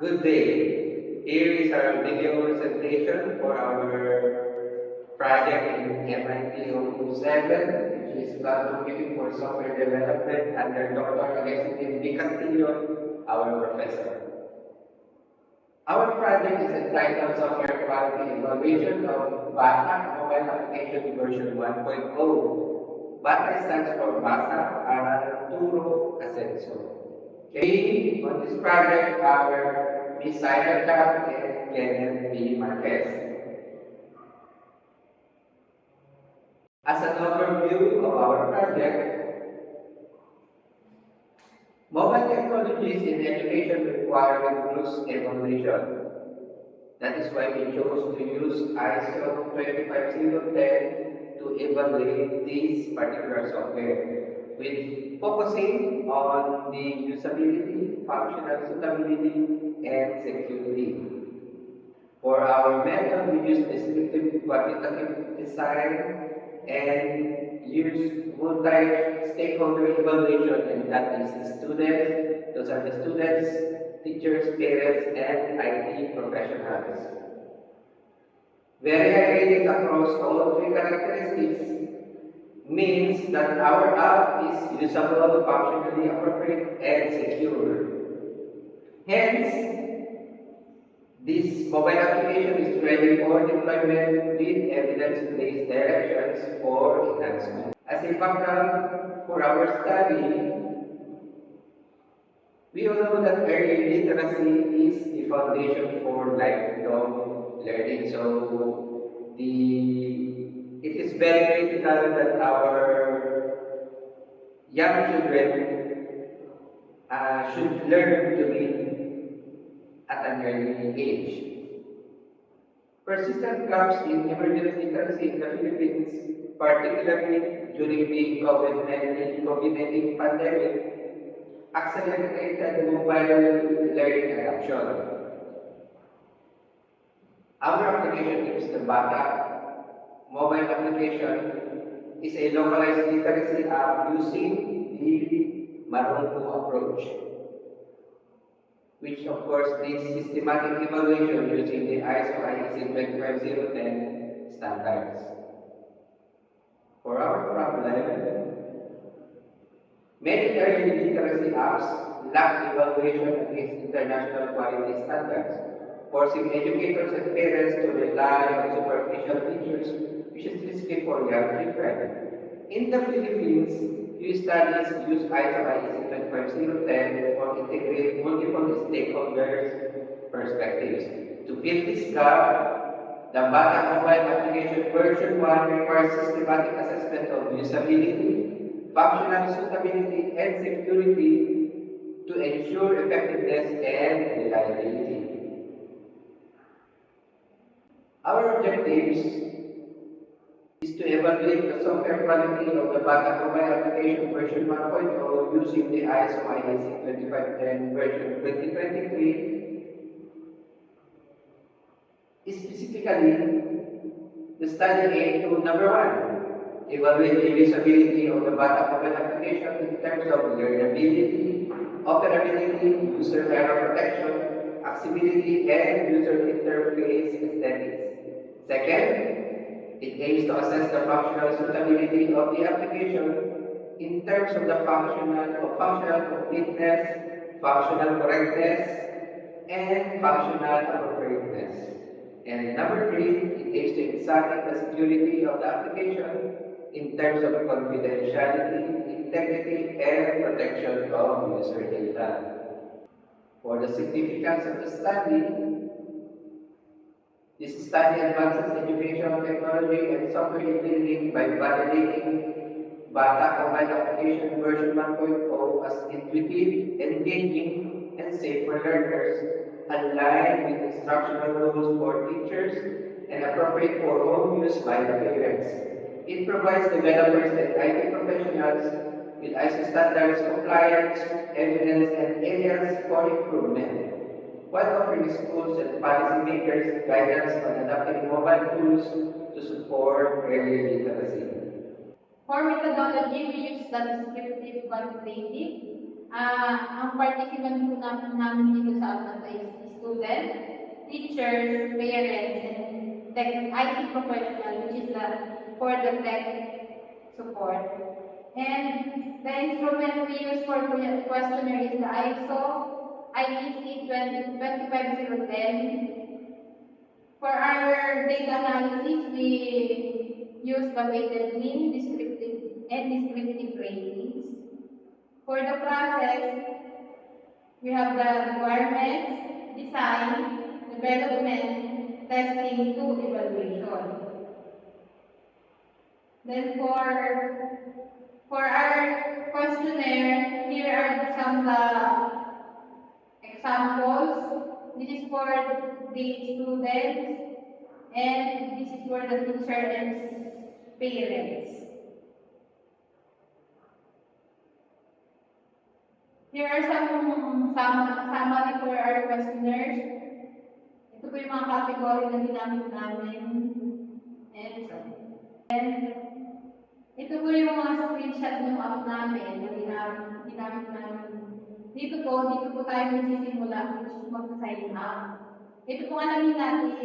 Good day. Here is our video presentation for our project in MIT 027, which is cloud computing for software development under Dr. Alexis B. Castillo, our professor. Our project is entitled Software Quality Evaluation of BATA Mobile Application version 1.0. BATA stands for Basa Arturo Ascenso. Okay, on this project are Ms. Syra Chap and Kenneth B. Marquez. As an overview of our project, mobile technologies in education require rigorous evaluation. That is why we chose to use ISO 25010 to evaluate this particular software, with focusing on the usability, functional suitability, and security. For our method, we use descriptive quantitative design and use multi-stakeholder evaluation, and that is the students, those are the students, teachers, parents, and IT professionals. Very high ratings across all three characteristics means that our app is usable, functionally appropriate, and secure. Hence, this mobile application is ready for deployment with evidence-based directions for enhancement. As a background for our study, we all know that early literacy is the foundation for lifelong learning. So it is very critical that our young children should learn to read at an early age. Persistent gaps in emergency literacy in the Philippines, particularly during the COVID-19 pandemic, accelerated mobile learning adoption. Our application is the BATA mobile application is a localized literacy app using the Marunko approach, which of course needs systematic evaluation using the ISO IEC 25010 standards. For our problem, many early literacy apps lack evaluation against international quality standards, forcing educators and parents to rely on superficial features, which is risky for young children. In the Philippines, few studies use ISO IEC 25010 or integrate multiple stakeholders' perspectives. To fill this gap, the BATA mobile application version 1 requires systematic assessment of usability, functional suitability, and security to ensure effectiveness and reliability. Our objectives is to evaluate the software quality of the BATA mobile application version 1.0 using the ISO IEC 2510 version 2023. Specifically, the study aimed to number one, evaluate the usability of the BATA mobile application in terms of learnability, operability, user error protection, accessibility, and user interface aesthetics. Second, it aims to assess the functional suitability of the application in terms of the functional completeness, functional correctness, and functional appropriateness. And number three, it aims to examine the security of the application in terms of confidentiality, integrity, and protection of user data. For the significance of the study, this study advances educational technology and software engineering by validating BATA mobile application version 1.0 as intuitive, engaging, and safe for learners, aligned with instructional rules for teachers, and appropriate for home use by the parents. It provides developers and IT professionals with ISO standards, compliance, evidence, and areas for improvement, while offering schools and policymakers guidance on adopting mobile tools to support early literacy. For methodology, we use the descriptive quantitative. Ang participant po namin dito sa Atlanta is students, teachers, parents, and tech IT professional, which is for the tech support. And the instrument we use for questionnaire is the IEC 25010. For our data analysis, we use the weighted mean, descriptive ratings. For the process, we have the requirements, design, development, testing, to evaluation. Then for our questionnaire, here are some examples. This is for the students, and this is for the teacher and parents. Here are some summary for our questionnaires. Ito po yung mga category na ginamit namin. And ito po yung mga screenshot ng app namin na ginamit namin. Dito po tayo magsisimula, which is magsa-sign up. Ito po alamin natin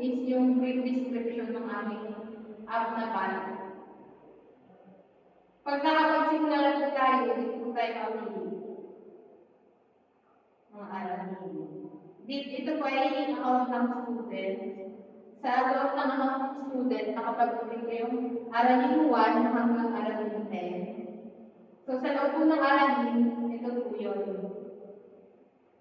is yung brief description ng aming app na bala. Pag nakapagsimula na po tayo, dito po tayo mamili. Mga alamin. Ito po ay account ng student. Sa loob ng account ng student, nakapag-click ko yung aralin 1 hanggang aralin 10. So sa loob po ng aralin, ito po yun.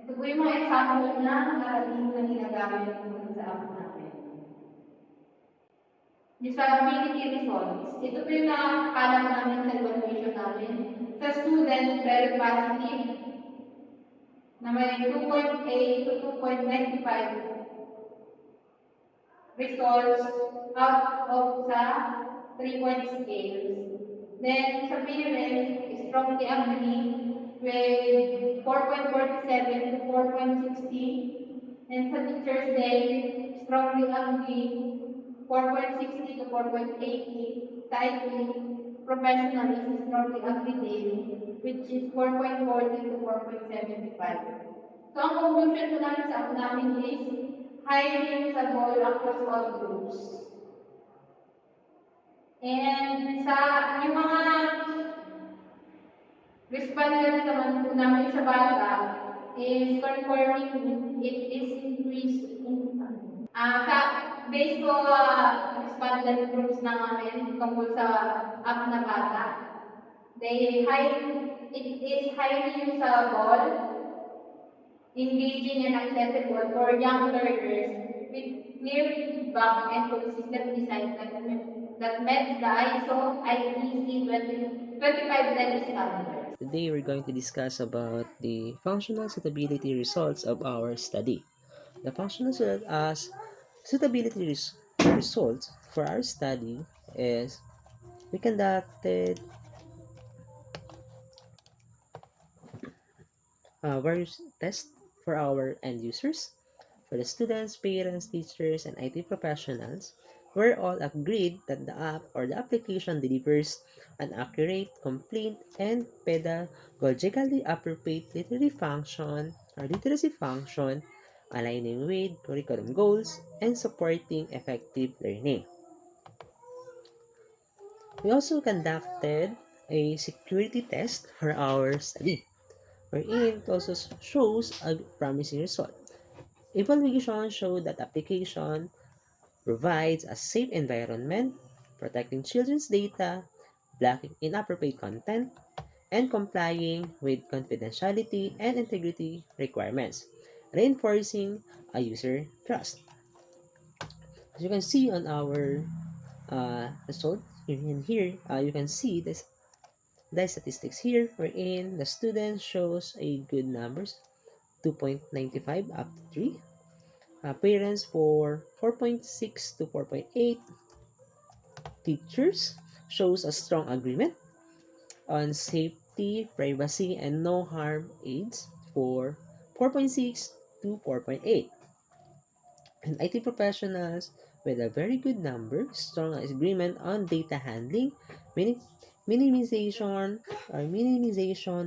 Ito po yung mga example na aralin na ginagamit sa app namin. Usability results. Ito po yung nakakalam namin sa evaluation namin. Sa student, very positive, na may 2.8 to 2.95 results out of sa 3-point scales. Then, sa parents, strongly agree with 4.47 to 4.60. And sa teachers day, strongly agree 4.60 to 4.80. Sa IT, professional is strongly agree din, which is 4.40 to 4.75. So, ang conclusion po namin sa app namin is highly usable across all groups. And sa yung mga respondents naman po namin sa bata is confirming it is increased based po respondent groups na namin tungkol sa app na bata. It is highly usable, engaging and accessible for young learners with clear feedback and consistent design that met the ISO IEC 2510 standards. Today we're going to discuss about the functional suitability results of our study. The functional suitability results for our study is we conducted various tests for our end users, for the students, parents, teachers, and IT professionals. We're all agreed that the app or the application delivers an accurate, complete, and pedagogically appropriate literacy function, aligning with curriculum goals and supporting effective learning. We also conducted a security test for our study, wherein it also shows a promising result. Evaluation showed that application provides a safe environment, protecting children's data, blocking inappropriate content, and complying with confidentiality and integrity requirements, reinforcing a user trust. As you can see on our result here, you can see the statistics here, wherein the student shows a good numbers, 2.95 up to 3. Parents for 4.6 to 4.8. Teachers shows a strong agreement on safety, privacy, and no harm aids for 4.6 to 4.8. And IT professionals with a very good number, strong agreement on data handling, minimization,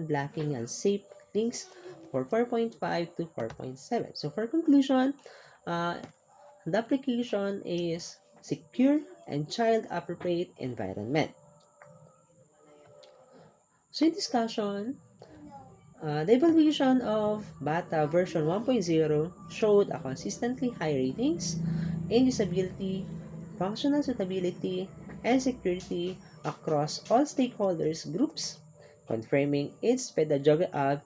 blocking, and safe links for 4.5 to 4.7. So for conclusion, the application is secure and child-appropriate environment. So in discussion, the evaluation of BATA version 1.0 showed a consistently high ratings in usability, functional suitability, and security across all stakeholders groups, confirming its pedagogical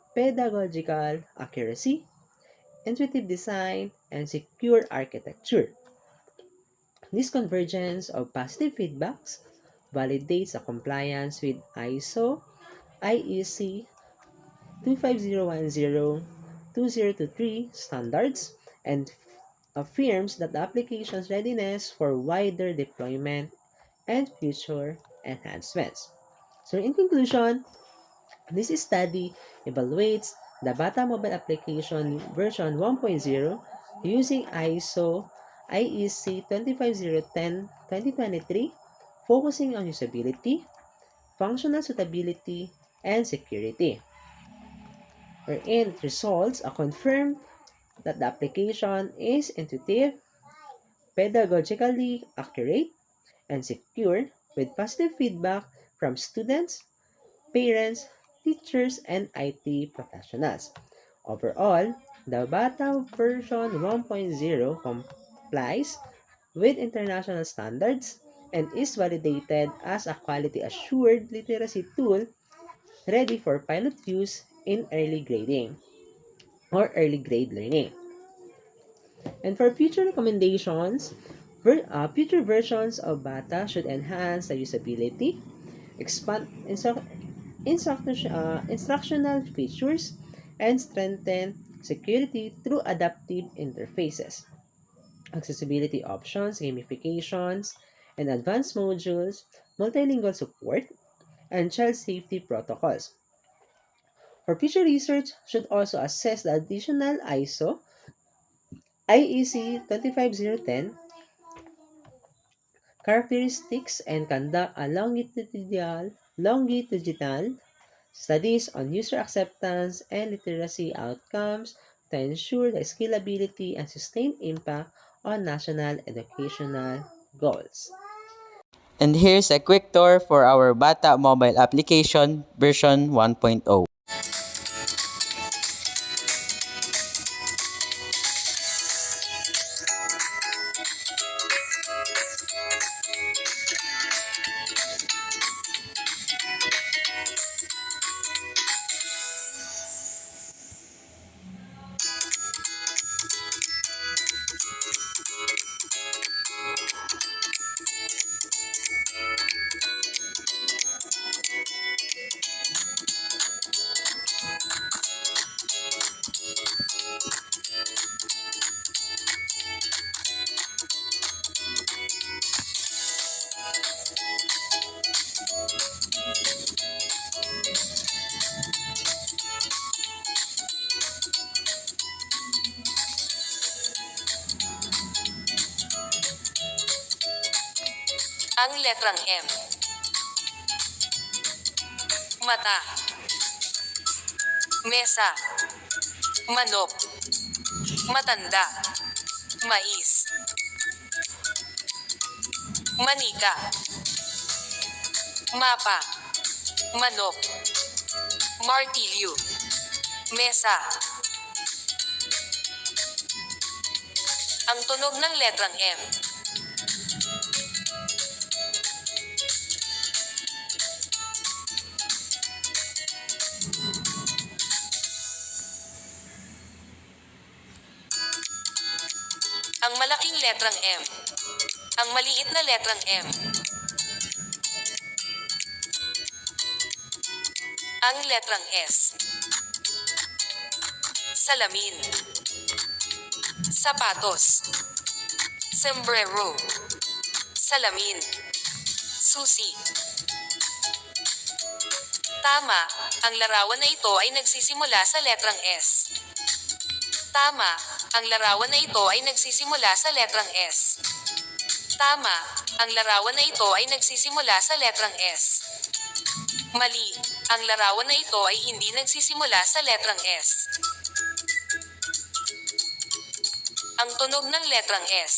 accuracy, intuitive design, and secure architecture. This convergence of positive feedbacks validates the compliance with ISO, IEC 25010-2023 standards and affirms that the application's readiness for wider deployment and future enhancements. So in conclusion, this study evaluates the Bata Mobile Application version 1.0 using ISO IEC 25010-2023, focusing on usability, functional suitability, and security, wherein it results are confirmed that the application is intuitive, pedagogically accurate, and secure with positive feedback from students, parents, teachers, and IT professionals. Overall, the Bata version 1.0 complies with international standards and is validated as a quality assured literacy tool ready for pilot use in early grading or early grade learning. And for future recommendations, future versions of Bata should enhance the usability, expand instructional features, and strengthen security through adaptive interfaces, accessibility options, gamifications, and advanced modules, multilingual support, and child safety protocols. For future research should also assess the additional ISO IEC 25010 characteristics and conduct a longitudinal studies on user acceptance and literacy outcomes to ensure the scalability and sustained impact on national educational goals. And here's a quick tour for our Bata mobile application version 1.0. Ang letrang M. Mata. Mesa. Manok. Matanda. Mais. Manika. Mapa. Manok. Martilyo. Mesa. Ang tunog ng letrang M. Ang malaking letrang M. Ang maliit na letrang M. Ang letrang S. Salamin. Sapatos. Sombrero. Salamin. Susi. Tama, ang larawan na ito ay nagsisimula sa letrang S. Tama, ang larawan na ito ay nagsisimula sa letrang S. Tama, ang larawan na ito ay nagsisimula sa letrang S. Mali. Ang larawan na ito ay hindi nagsisimula sa letrang S. Ang tunog ng letrang S.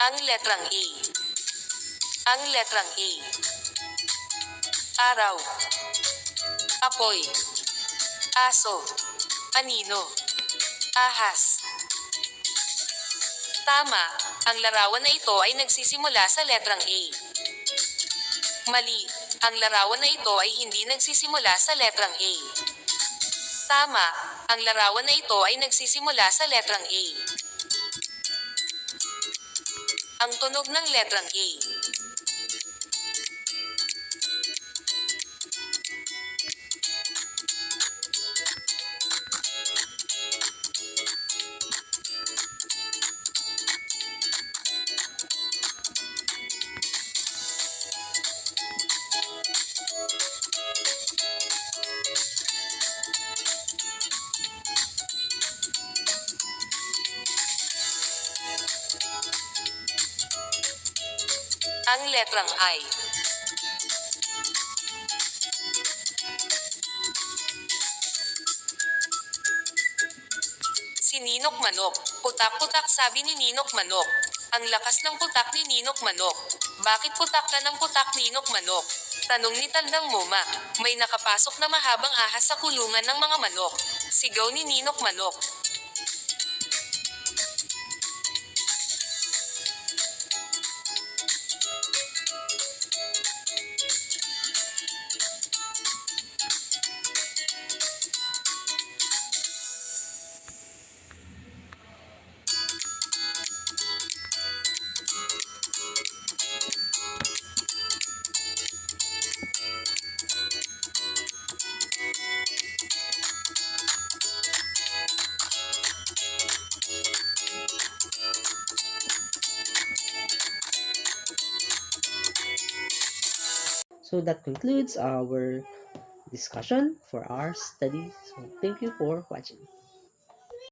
Ang letrang A. Ang letrang A. Araw. Apoy. Aso. Anino. Ahas. Tama, ang larawan na ito ay nagsisimula sa letrang A. Mali, ang larawan na ito ay hindi nagsisimula sa letrang A. Tama, ang larawan na ito ay nagsisimula sa letrang A. Ang tunog ng letrang A. Ang letrang I. Si Ninok Manok. Putak-putak sabi ni Ninok Manok. Ang lakas ng putak ni Ninok Manok. Bakit putak ka ng putak, Ninok Manok? Tanong ni Tandang Moma. May nakapasok na mahabang ahas sa kulungan ng mga manok. Sigaw ni Ninok Manok. So that concludes our discussion for our study. So thank you for watching.